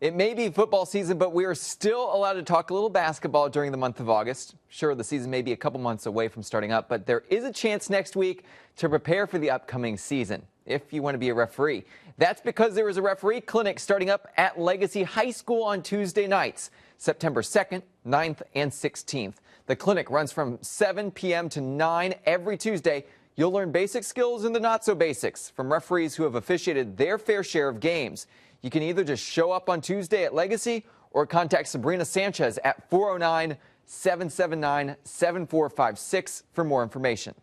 It may be football season, but we are still allowed to talk a little basketball during the month of August. Sure, the season may be a couple months away from starting up, but there is a chance next week to prepare for the upcoming season if you want to be a referee. That's because there is a referee clinic starting up at Legacy High School on Tuesday nights, September 2nd, 9th, and 16th. The clinic runs from 7 p.m. to 9 every Tuesday. You'll learn basic skills and the not-so-basics from referees who have officiated their fair share of games. You can either just show up on Tuesday at Legacy or contact Sabrina Sanchez at 409-779-7456 for more information.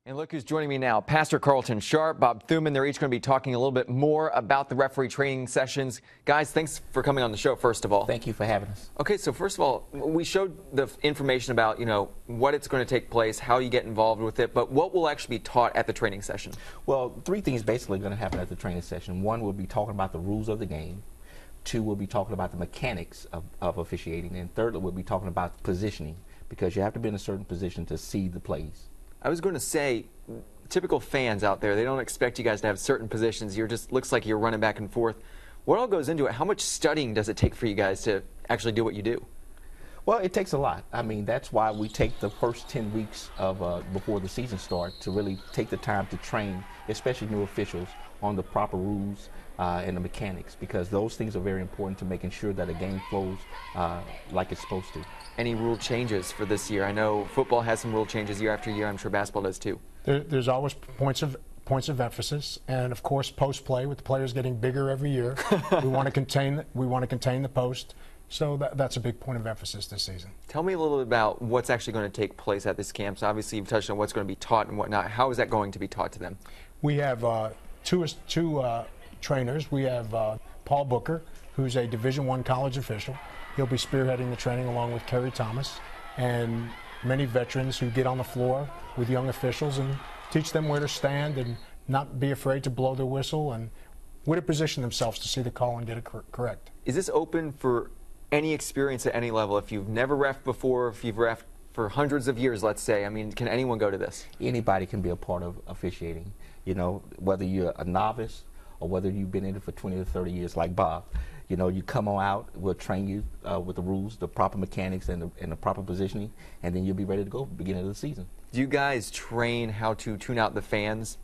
And look who's joining me now. Pastor Carlton Sharp, Bob Thewman. They're each going to be talking a little bit more about the referee training sessions. Guys, thanks for coming on the show, first of all. Thank you for having us. Okay, so first of all, we showed the information about, what it's going to take place, how you get involved with it, but what will actually be taught at the training session? Well, three things basically going to happen at the training session. One, we'll be talking about the rules of the game. Two, we'll be talking about the mechanics of officiating. And thirdly, we'll be talking about positioning, because you have to be in a certain position to see the plays. I was going to say, typical fans out there, they don't expect you guys to have certain positions. You're just looks like you're running back and forth. What all goes into it? How much studying does it take for you guys to actually do what you do? Well, it takes a lot. I mean, that's why we take the first 10 weeks of before the season starts to really take the time to train, especially new officials, on the proper rules and the mechanics, because those things are very important to making sure that a game flows like it's supposed to. Any rule changes for this year? I know football has some rule changes year after year. I'm sure basketball does too. There's always points of emphasis, and of course post play, with the players getting bigger every year. we want to contain the post, so that's a big point of emphasis this season. Tell me a little bit about what's actually going to take place at this camp. So obviously you've touched on what's going to be taught and whatnot. How is that going to be taught to them? We have two trainers. We have Paul Booker, who's a Division I college official. He'll be spearheading the training along with Kerry Thomas, and many veterans who get on the floor with young officials and teach them where to stand and not be afraid to blow their whistle and where to position themselves to see the call and get it correct. Is this open for any experience at any level? If you've never reffed before, if you've reffed for hundreds of years, let's say, I mean, can anyone go to this? Anybody can be a part of officiating, whether you're a novice or whether you've been in it for 20 or 30 years like Bob. You come on out, we'll train you with the rules, the proper mechanics, and the proper positioning, and then you'll be ready to go at the beginning of the season. Do you guys train how to tune out the fans?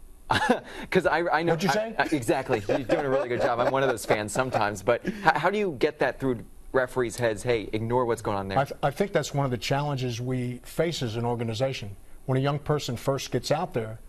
Because I know. What'd you say? Exactly. You're doing a really good job. I'm one of those fans sometimes. But how do you get that through referees' heads? Hey, ignore what's going on there. I think that's one of the challenges we face as an organization. When a young person first gets out there,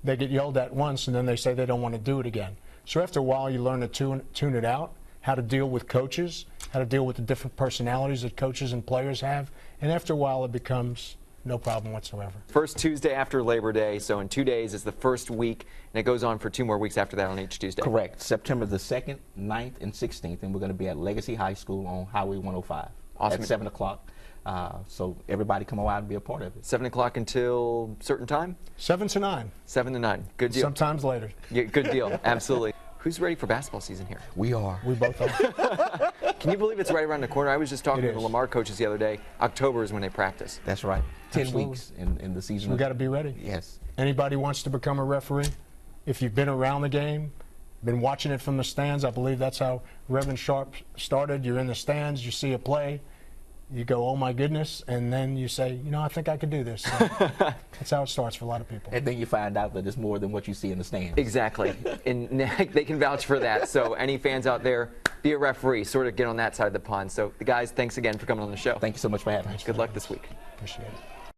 they get yelled at once, and then they say they don't want to do it again. So after a while, you learn to tune it out, how to deal with coaches, how to deal with the different personalities that coaches and players have, and after a while it becomes no problem whatsoever. First Tuesday after Labor Day, so in 2 days is the first week, and it goes on for 2 more weeks after that on each Tuesday. Correct. September the 2nd, 9th, and 16th, and we're going to be at Legacy High School on Highway 105 awesome. At 7 o'clock. So everybody come out and be a part of it. 7 o'clock until certain time? 7 to 9. 7 to 9. Good deal. Sometimes later. Yeah, good deal. Absolutely. Who's ready for basketball season here? We are. We both are. Can you believe it's right around the corner? I was just talking to the Lamar coaches the other day. October is when they practice. That's right. 10 Absolutely. weeks in the season. We've got to be ready. Yes. Anybody wants to become a referee, if you've been around the game, been watching it from the stands, I believe that's how Reverend Sharp started. You're in the stands, you see a play, you go, oh my goodness, and then you say, I think I could do this. So that's how it starts for a lot of people. And then you find out that it's more than what you see in the stands. Exactly. And they can vouch for that. So any fans out there, be a referee, sort of get on that side of the pond. So the guys, thanks again for coming on the show. Thank you so much for having me. Good luck this week. Appreciate it.